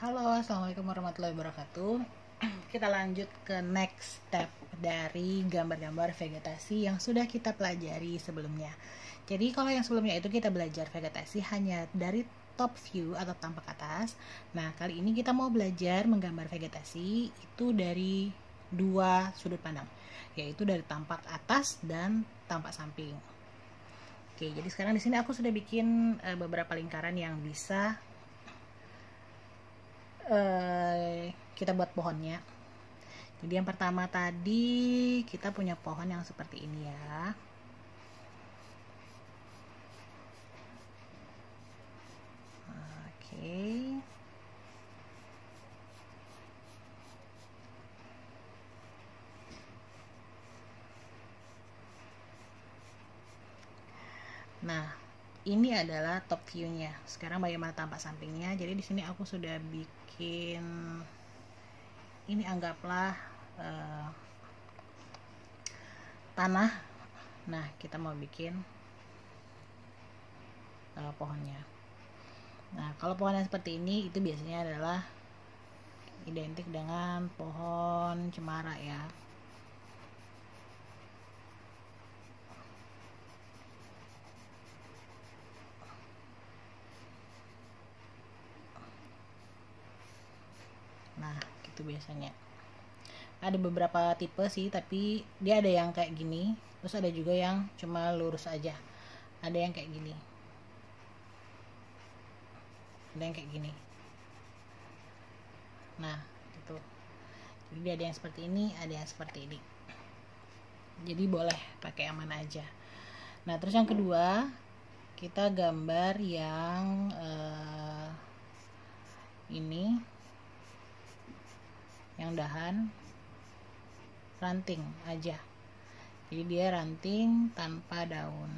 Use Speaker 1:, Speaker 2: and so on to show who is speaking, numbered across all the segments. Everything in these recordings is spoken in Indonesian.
Speaker 1: Halo, assalamualaikum warahmatullahi wabarakatuh. Kita lanjut ke next step dari gambar-gambar vegetasi yang sudah kita pelajari sebelumnya. Jadi kalau yang sebelumnya itu kita belajar vegetasi hanya dari top view atau tampak atas. Nah, kali ini kita mau belajar menggambar vegetasi itu dari dua sudut pandang, yaitu dari tampak atas dan tampak samping. Oke, jadi sekarang di sini aku sudah bikin beberapa lingkaran yang bisa kita buat pohonnya. Jadi yang pertama tadi kita punya pohon yang seperti ini ya. Oke. Nah, ini adalah top view-nya. Sekarang bagaimana tampak sampingnya? Jadi di sini aku sudah bikin ini, anggaplah tanah. Nah, kita mau bikin pohonnya. Nah, kalau pohonnya seperti ini itu biasanya adalah identik dengan pohon cemara ya. Nah, gitu biasanya. Ada beberapa tipe sih, tapi dia ada yang kayak gini, terus ada juga yang cuma lurus aja. Ada yang kayak gini. Ada yang kayak gini. Nah, itu. Jadi ada yang seperti ini, ada yang seperti ini. Jadi boleh pakai yang mana aja. Nah, terus yang kedua, kita gambar yang ini, yang dahan ranting aja. Jadi dia ranting tanpa daun.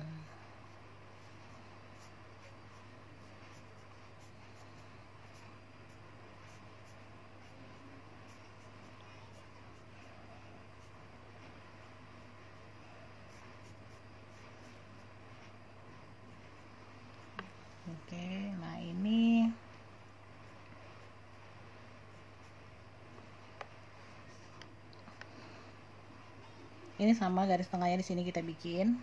Speaker 1: Oke, nah ini sama garis tengahnya di sini kita bikin.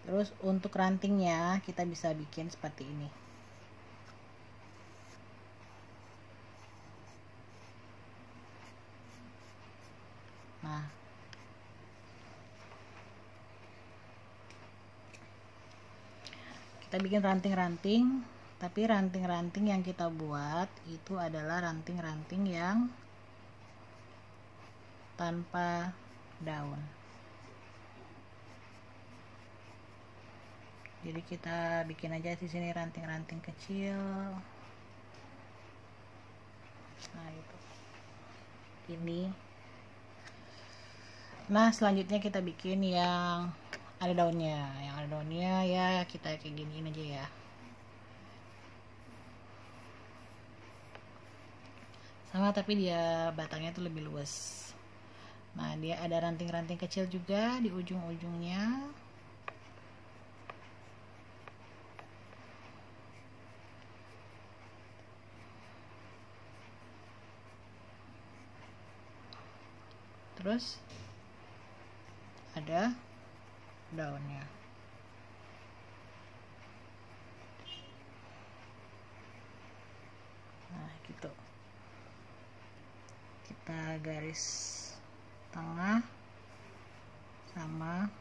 Speaker 1: Terus untuk rantingnya kita bisa bikin seperti ini. Nah, kita bikin ranting-ranting, tapi ranting-ranting yang kita buat itu adalah ranting-ranting yang tanpa daun. Jadi kita bikin aja di sini ranting-ranting kecil. Nah, itu. Ini. Nah, selanjutnya kita bikin yang ada daunnya. Yang ada daunnya ya kita kayak giniin aja ya. Sama, tapi dia batangnya tuh lebih luas. Nah, dia ada ranting-ranting kecil juga di ujung-ujungnya. Terus ada daunnya. Nah, gitu. Kita garis tengah sama,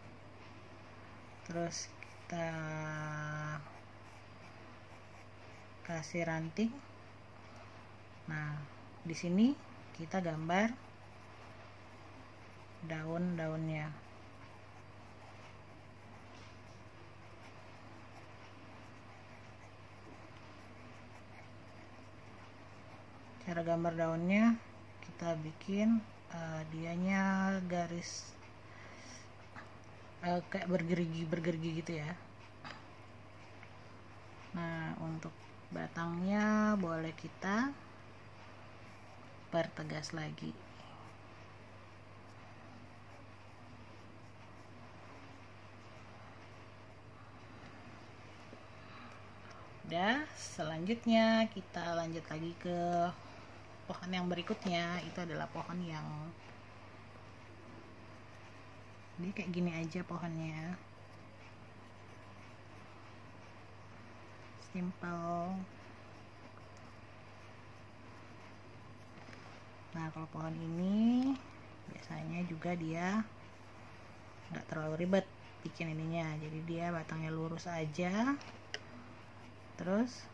Speaker 1: terus kita kasih ranting. Nah, di sini kita gambar daun-daunnya. Cara gambar daunnya kita bikin dianya garis kayak bergerigi gitu ya. Nah, untuk batangnya boleh kita pertegas lagi. udah. Selanjutnya kita lanjut lagi ke pohon yang berikutnya. Itu adalah pohon yang dia kayak gini aja pohonnya, simple. Nah kalau pohon ini biasanya juga dia nggak terlalu ribet bikin ininya, jadi dia batangnya lurus aja, terus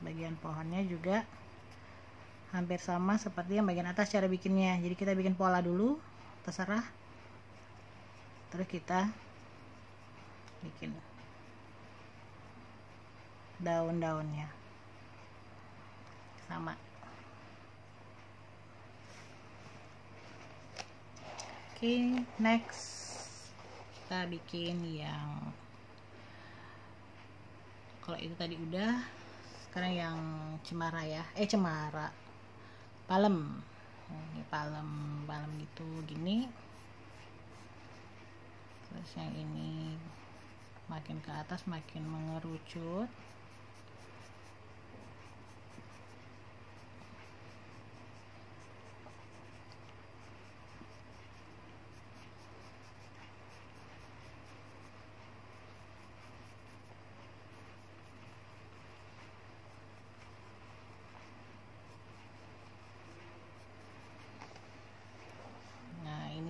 Speaker 1: bagian pohonnya juga hampir sama seperti yang bagian atas cara bikinnya. Jadi kita bikin pola dulu, terserah, terus kita bikin daun-daunnya sama. Oke, next kita bikin yang, kalau itu tadi udah, sekarang yang cemara ya, cemara, palem. Ini palem gitu gini. Terus yang ini makin ke atas makin mengerucut.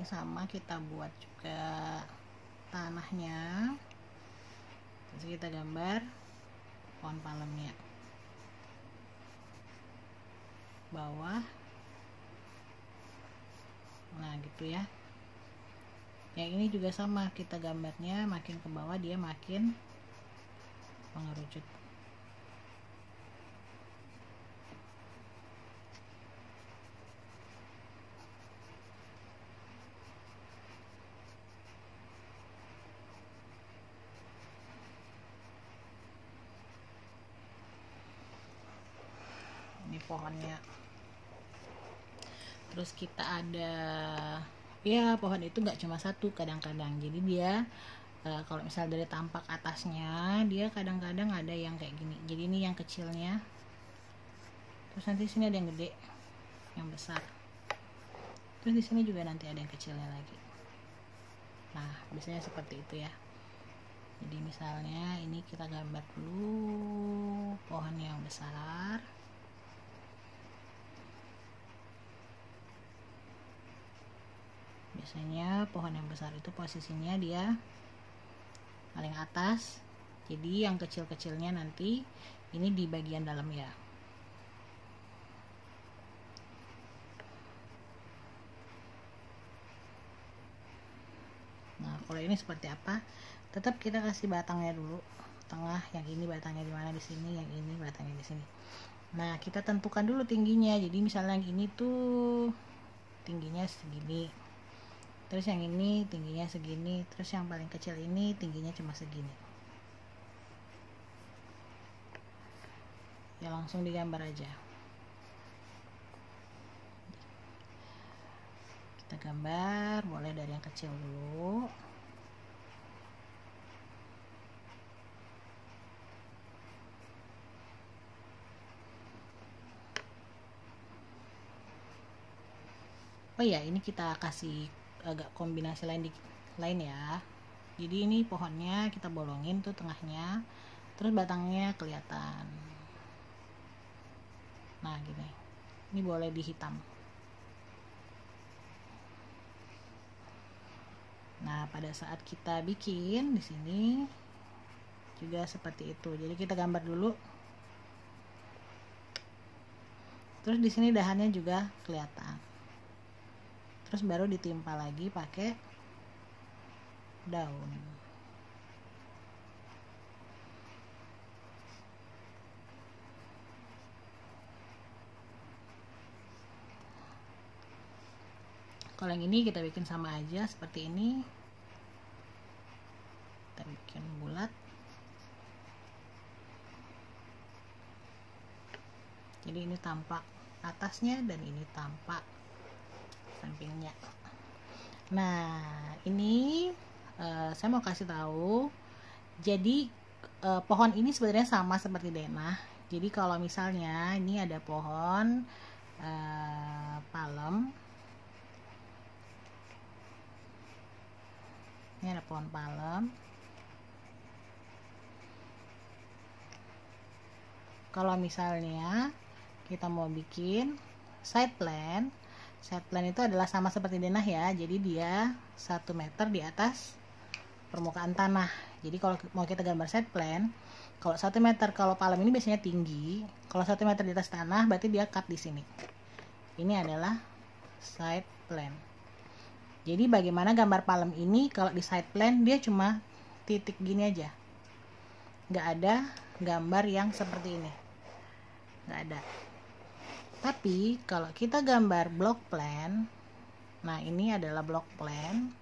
Speaker 1: Sama kita buat juga tanahnya, terus kita gambar pohon palemnya bawah. Nah gitu ya. Yang ini juga sama, kita gambarnya makin ke bawah dia makin mengerucut. Ini pohonnya. Terus kita ada, ya pohon itu nggak cuma satu kadang-kadang, jadi dia kalau misal dari tampak atasnya dia kadang-kadang ada yang kayak gini. Jadi ini yang kecilnya, terus nanti sini ada yang gede, yang besar, terus di sini juga nanti ada yang kecilnya lagi. Nah biasanya seperti itu ya. Jadi misalnya ini kita gambar dulu pohon yang besar. Biasanya pohon yang besar itu posisinya dia paling atas, jadi yang kecil-kecilnya nanti ini di bagian dalam ya. Nah kalau ini seperti apa, tetap kita kasih batangnya dulu, tengah, yang ini batangnya di mana, di sini, yang ini batangnya di sini. Nah kita tentukan dulu tingginya. Jadi misalnya yang ini tuh tingginya segini, terus yang ini tingginya segini, terus yang paling kecil ini tingginya cuma segini. Ya langsung digambar aja. Kita gambar, mulai dari yang kecil dulu. Oh ya, ini kita kasih agak kombinasi lain ya. Jadi ini pohonnya kita bolongin tuh tengahnya, terus batangnya kelihatan. Nah gini, ini boleh dihitam. Nah pada saat kita bikin di sini juga seperti itu. Jadi kita gambar dulu, terus di sini dahannya juga kelihatan. Terus baru ditimpa lagi pakai daun. Kalau yang ini kita bikin sama aja seperti ini. Kita bikin bulat. Jadi ini tampak atasnya dan ini tampak sampingnya. Nah ini saya mau kasih tahu, jadi pohon ini sebenarnya sama seperti denah. Jadi kalau misalnya ini ada pohon palem, ini ada pohon palem. Kalau misalnya kita mau bikin side plan itu adalah sama seperti denah ya. Jadi dia 1 meter di atas permukaan tanah. Jadi kalau mau kita gambar side plan, kalau 1 meter, kalau palem ini biasanya tinggi, kalau 1 meter di atas tanah berarti dia cut di sini. Ini adalah side plan. Jadi bagaimana gambar palem ini, kalau di side plan dia cuma titik gini aja, nggak ada gambar yang seperti ini, nggak ada. Tapi kalau kita gambar block plan, nah ini adalah block plan.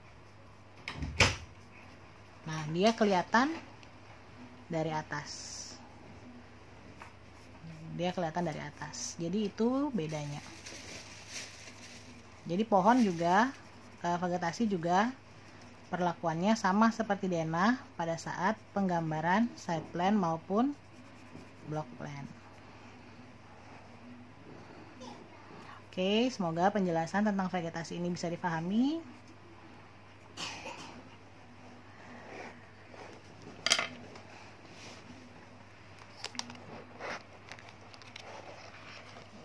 Speaker 1: Nah, dia kelihatan dari atas. Dia kelihatan dari atas. Jadi itu bedanya. Jadi pohon juga, vegetasi juga perlakuannya sama seperti denah pada saat penggambaran side plan maupun block plan. Oke, semoga penjelasan tentang vegetasi ini bisa dipahami.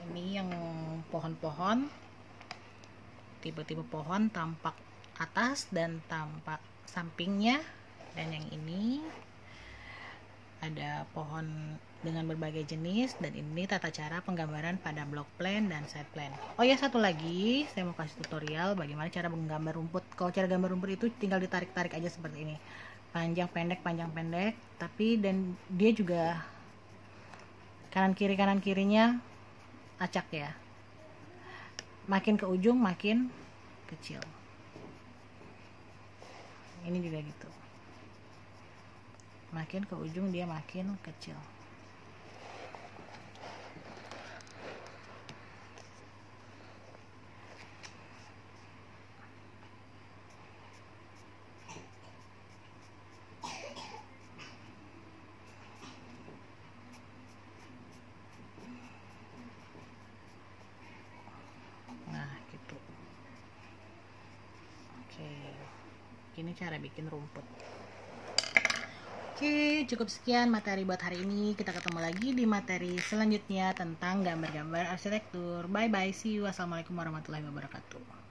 Speaker 1: Ini yang pohon-pohon, tipe-tipe pohon tampak atas dan tampak sampingnya. Dan yang ini ada pohon dengan berbagai jenis, dan ini tata cara penggambaran pada block plan dan side plan. Oh ya, satu lagi saya mau kasih tutorial bagaimana cara menggambar rumput. Kalau cara gambar rumput itu tinggal ditarik-tarik aja seperti ini, panjang pendek, tapi dan dia juga kanan kirinya acak ya, makin ke ujung makin kecil. Ini juga gitu, makin ke ujung dia makin kecil. Nah gitu. Oke, ini cara bikin rumput. Oke, cukup sekian materi buat hari ini. Kita ketemu lagi di materi selanjutnya tentang gambar-gambar arsitektur. Bye bye, see you. Wassalamualaikum warahmatullahi wabarakatuh.